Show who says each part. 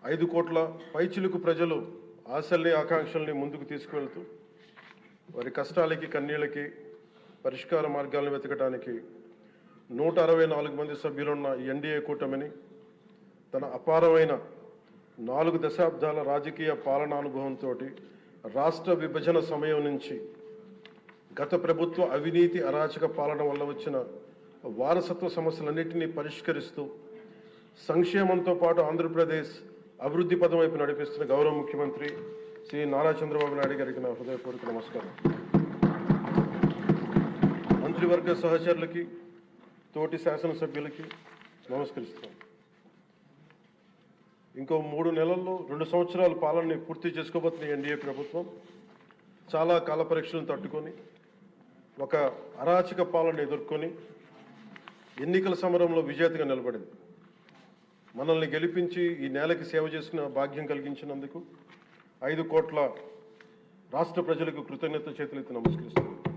Speaker 1: 5 కోట్ల పైచిలుకు ప్రజలు ఆశల్ని ఆకాంక్షల్ని ముందుకు తీసుకువెళ్తూ వారి కష్టాలకి కన్నీళ్ళకి పరిష్కార మార్గాలను వెతకడానికి 164 మంది సభ్యులున్న ఎన్డీఏ కూటమిని తన అపారమైన 4 దశాబ్దాల రాజకీయ పాలనానుభవంతో రాష్ట్ర విభజన సమయం నుంచి గత ప్రభుత్వ అవినీతి అరాచక పాలన వల్ల వచ్చిన వారసత్వ సమస్యలన్నింటినీ పరిష్కరిస్తూ సంక్షేమంతో పాటు ఆంధ్రప్రదేశ్ అభివృద్ధి పదం వైపు నడిపిస్తున్న గౌరవ ముఖ్యమంత్రి శ్రీ నారా చంద్రబాబు నాయుడు గారికి నా హృదయపూర్వక నమస్కారం. మంత్రివర్గ సహచరులకి తోటి శాసనసభ్యులకి నమస్కరిస్తున్నాను. ఇంకో 3 నెలల్లో 2 సంవత్సరాల పాలనని పూర్తి చేసుకోబోతున్న ఎన్డీఏ ప్రభుత్వం చాలా కాల పరీక్షలను తట్టుకొని ఒక అరాచక పాలన ఎదుర్కొని ఎన్నికల సమరంలో విజేతగా నిలబడింది. మనల్ని గెలిపించి ఈ నేలకి సేవ చేసిన భాగ్యం కలిగించినందుకు 5 కోట్ల రాష్ట్ర ప్రజలకు కృతజ్ఞత చేతులెత్తి నమస్కరిస్తున్నాను.